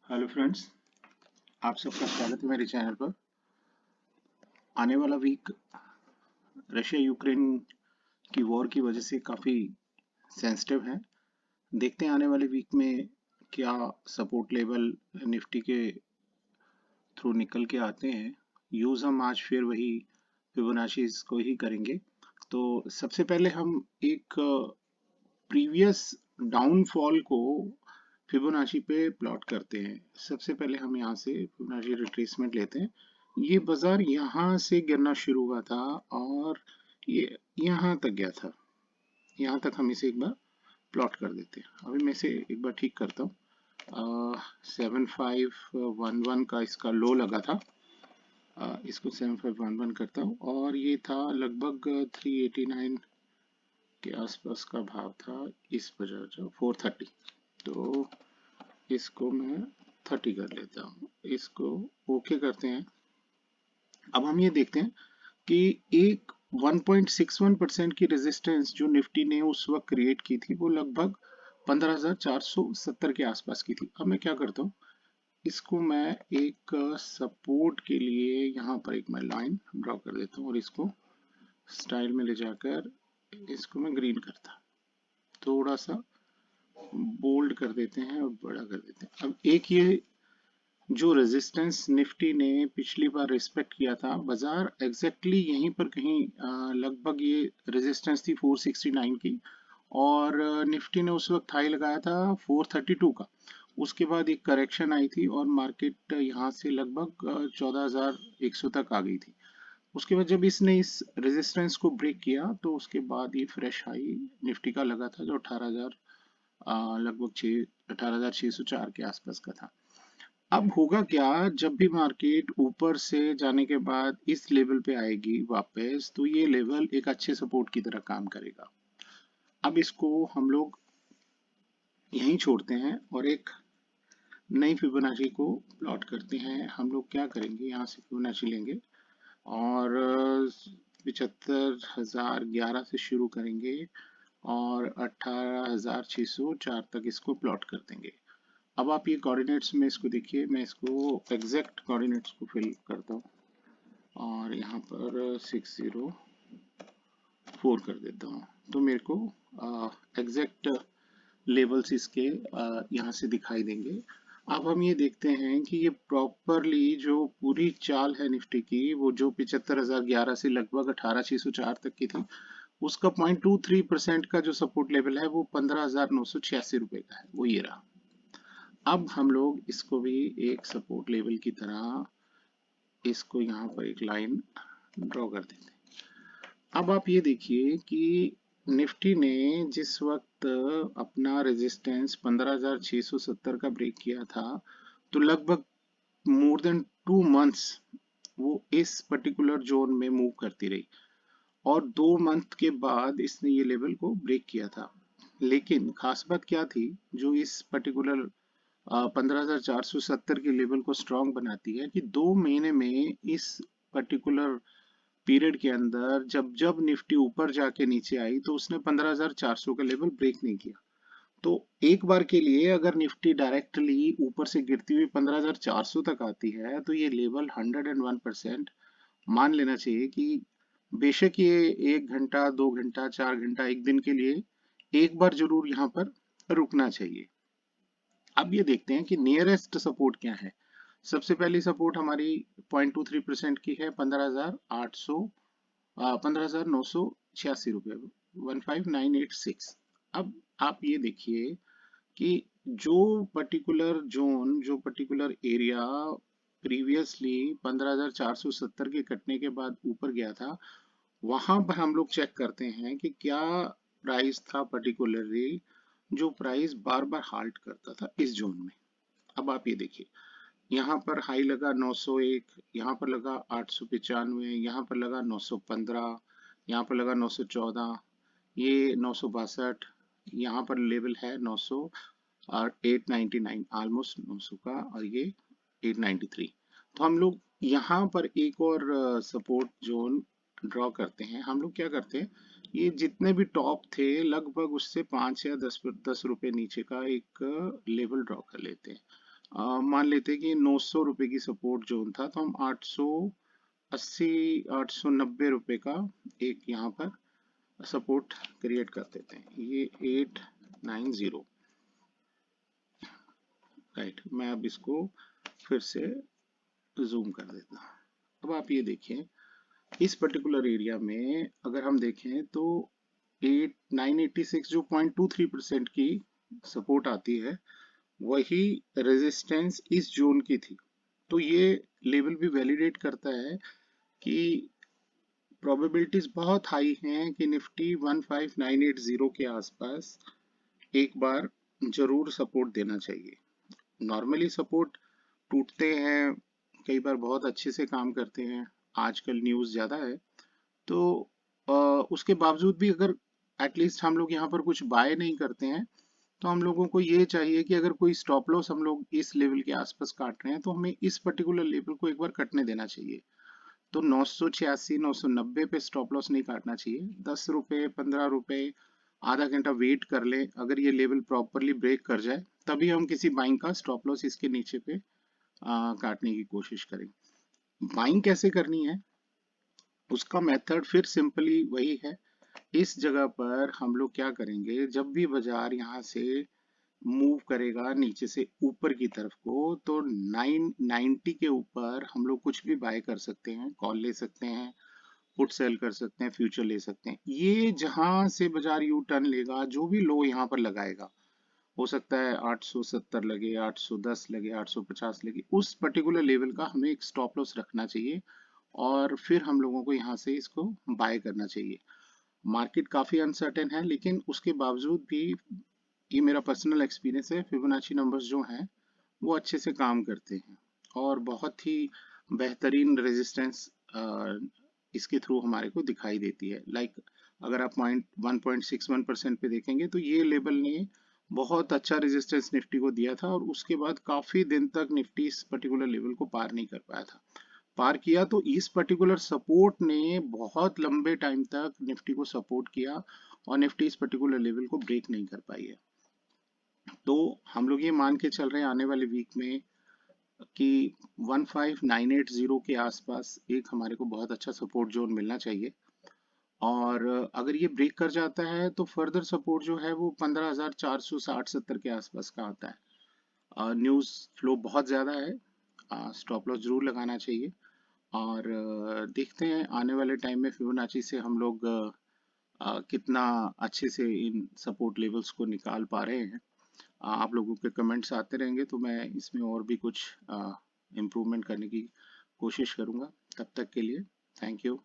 Hello friends, आप सबका स्वागत है मेरे चैनल पर। आने वाला वीक रशिया यूक्रेन की वॉर की वजह से काफ़ी सेंसिटिव है। देखते हैं आने वाले वीक में क्या सपोर्ट लेवल निफ्टी के थ्रू निकल के आते हैं। यूज़ हम आज फिर वही फिबोनाची को ही करेंगे। तो सबसे पहले हम एक प्रीवियस डाउनफॉल को फिबोनाची पे प्लॉट करते हैं। सबसे पहले हम यहाँ से फिबोनाची रिट्रेसमेंट लेते हैं। ये बाजार यहाँ से गिरना शुरू हुआ था और ये यहाँ तक गया था। यहाँ तक हम इसे एक बार प्लॉट कर देते हैं। अभी मैं इसे एक बार ठीक करता हूँ। 7511 का इसका लो लगा था। इसको 7511 करता हूँ और ये था लगभग 389 के आसपास का भाव था। इस बाजार जो 430, तो इसको मैं 30 कर लेता हूँ। इसको ओके करते हैं। अब हम ये देखते हैं कि एक 1.61% की रेजिस्टेंस जो निफ्टी ने उस वक्त क्रिएट की थी वो लगभग 15,470 के आसपास की थी। अब मैं क्या करता हूँ, इसको मैं एक सपोर्ट के लिए यहाँ पर एक मैं लाइन ड्रॉ कर देता हूँ और इसको स्टाइल में ले जाकर इसको मैं ग्रीन करता, थोड़ा सा बोल्ड कर देते हैं और बड़ा कर देते हैं। अब एक ये जो रेजिस्टेंस निफ्टी ने पिछली बार रिस्पेक्ट किया था, बाजार एग्जैक्टली यहीं पर कहीं लगभग ये रेजिस्टेंस थी 469 की और निफ्टी ने उस वक्त हाई लगाया था 432 का। उसके बाद एक करेक्शन आई थी और मार्केट यहाँ से लगभग 14,100 तक आ गई थी। उसके बाद जब इसने इस रेजिस्टेंस को ब्रेक किया तो उसके बाद ये फ्रेश हाई निफ्टी का लगा था जो 18,000 लगभग 18,604 के आसपास का था। अब होगा क्या, जब भी मार्केट ऊपर से जाने के बाद इस लेवल पे आएगी वापस, तो ये लेवल एक अच्छे सपोर्ट की तरह काम करेगा। अब इसको हम लोग यहीं छोड़ते हैं और एक नई फिबोनाची को प्लॉट करते हैं। हम लोग क्या करेंगे, यहाँ से फिबोनाची लेंगे और 75,011 से शुरू करेंगे और 18,604 तक इसको प्लॉट कर देंगे। अब आप ये कोऑर्डिनेट्स में इसको देखिए, मैं इसको एग्जैक्ट कोऑर्डिनेट्स को फिल करता हूँ और यहाँ पर 604 कर देता हूँ, तो मेरे को एग्जैक्ट लेवल्स इसके यहाँ से दिखाई देंगे। अब हम ये देखते हैं कि ये प्रॉपरली जो पूरी चाल है निफ्टी की, वो जो 75,011 से लगभग 18,604 तक की थी, उसका 0.23% का जो सपोर्ट लेवल है वो 15,986 रुपए का है, वो ये रहा। अब हम लोग इसको भी एक सपोर्ट लेवल की तरह इसको यहाँ पर एक लाइन ड्रॉ कर देते हैं। अब आप ये देखिए कि निफ्टी ने जिस वक्त अपना रेजिस्टेंस 15,670 का ब्रेक किया था, तो लगभग मोर देन 2 मंथ्स वो इस पर्टिकुलर जोन में मूव करती रही और 2 मंथ के बाद इसने ये लेवल को ब्रेक किया था। लेकिन खास बात क्या थी, जो इस पर्टिकुलर 15,470 के लेवल को स्ट्रॉन्ग बनाती है कि 2 महीने में इस पर्टिकुलर पीरियड के अंदर जब जब निफ्टी ऊपर जाके नीचे आई तो उसने 15,400 का लेवल ब्रेक नहीं किया। तो एक बार के लिए अगर निफ्टी डायरेक्टली ऊपर से गिरती हुई 15,400 तक आती है तो ये लेवल 101% मान लेना चाहिए कि बेशक ये 1 घंटा 2 घंटा 4 घंटा एक दिन के लिए एक बार जरूर यहाँ पर रुकना चाहिए। अब ये देखते हैं कि नियरेस्ट सपोर्ट क्या है। सबसे पहली सपोर्ट हमारी 0.23% की है 15,800 15,986 रुपये, 15,986। अब आप ये देखिए कि जो पर्टिकुलर जोन, जो पर्टिकुलर एरिया प्रीवियसली 15,470 के कटने के बाद ऊपर गया था, वहां पर हम लोग चेक करते हैं कि क्या प्राइस था पर्टिकुलरली जो प्राइस बार बार हाल्ट करता था इस जोन में। अब आप ये देखिए, यहाँ पर हाई लगा 901, यहाँ पर लगा 895, यहाँ पर लगा 915, यहाँ पर लगा 914, ये 962, यहाँ पर लेवल है 900 और 899, ऑलमोस्ट 900 का, और ये 893। तो हम लोग यहाँ पर एक और सपोर्ट जोन ड्रॉ करते हैं। हम लोग क्या करते हैं, ये जितने भी टॉप थे लगभग उससे 5 या 10 रुपए नीचे का एक लेवल ड्रॉ कर लेते हैं। मान लेते हैं कि 900 रुपए की सपोर्ट जोन था, तो हम 880 890 रुपए का एक यहाँ पर सपोर्ट क्रिएट कर देते हैं। ये 890, राइट। मैं अब इसको फिर से जूम कर देता हूँ। अब आप ये देखिए, इस पर्टिकुलर एरिया में अगर हम देखें तो 986 जो 0.23% की सपोर्ट आती है, वही रेजिस्टेंस इस जोन की थी। तो ये लेवल भी वैलिडेट करता है कि प्रोबेबिलिटीज बहुत हाई हैं कि निफ्टी 15980 के आसपास एक बार जरूर सपोर्ट देना चाहिए। नॉर्मली सपोर्ट टूटते हैं, कई बार बहुत अच्छे से काम करते हैं, आजकल न्यूज़ ज़्यादा है, तो उसके बावजूद भी अगर एटलीस्ट हम लोग यहाँ पर कुछ बाय नहीं करते हैं, तो हम लोगों को ये चाहिए कि अगर कोई स्टॉप लॉस हम लोग इस लेवल के आसपास काट रहे हैं, तो हमें इस पर्टिकुलर लेवल को एक बार कटने देना चाहिए। तो 986 990 पे स्टॉप लॉस नहीं काटना चाहिए। 10 रुपए 15 रुपए आधा घंटा वेट कर ले, अगर ये लेवल प्रॉपरली ब्रेक कर जाए तभी हम किसी बाइंग का स्टॉप लॉस इसके नीचे पे काटने की कोशिश करें। बाइंग कैसे करनी है, उसका मेथड फिर सिंपली वही है। इस जगह पर हम लोग क्या करेंगे, जब भी बाजार यहाँ से मूव करेगा नीचे से ऊपर की तरफ को, तो 990 के ऊपर हम लोग कुछ भी बाय कर सकते हैं, कॉल ले सकते हैं, पुट सेल कर सकते हैं, फ्यूचर ले सकते हैं। ये जहां से बाजार यू टर्न लेगा, जो भी लो यहाँ पर लगाएगा, हो सकता है 870 लगे, 810 लगे, 850 लगे, उस पर्टिकुलर लेवल का हमें एक स्टॉप लॉस रखना चाहिए और फिर हम लोगों को यहाँ से इसको बाय करना चाहिए। मार्केट काफी अनसर्टेन है, लेकिन उसके बावजूद भी ये मेरा पर्सनल एक्सपीरियंस है, फिबोनाची नंबर्स जो हैं वो अच्छे से काम करते हैं और बहुत ही बेहतरीन रेजिस्टेंस इसके थ्रू हमारे को दिखाई देती है। लाइक अगर आप 1.61% पे देखेंगे, तो ये लेवल ने बहुत अच्छा रेजिस्टेंस निफ्टी को दिया था और उसके बाद काफी दिन तक निफ्टी इस पर्टिकुलर लेवल को पार नहीं कर पाया था। पार किया तो इस पर्टिकुलर सपोर्ट ने बहुत लंबे टाइम तक निफ्टी को सपोर्ट किया और निफ्टी इस पर्टिकुलर लेवल को ब्रेक नहीं कर पाई है। तो हम लोग ये मान के चल रहे हैं आने वाले वीक में कि 15980 के आसपास एक हमारे को बहुत अच्छा सपोर्ट जोन मिलना चाहिए। और अगर ये ब्रेक कर जाता है तो फर्दर सपोर्ट जो है वो 15460-70 के आसपास का आता है। न्यूज़ फ्लो बहुत ज़्यादा है, स्टॉप लॉस जरूर लगाना चाहिए। और देखते हैं आने वाले टाइम में फिबोनाची से हम लोग कितना अच्छे से इन सपोर्ट लेवल्स को निकाल पा रहे हैं। आप लोगों के कमेंट्स आते रहेंगे तो मैं इसमें और भी कुछ इम्प्रूवमेंट करने की कोशिश करूंगा। तब तक के लिए थैंक यू।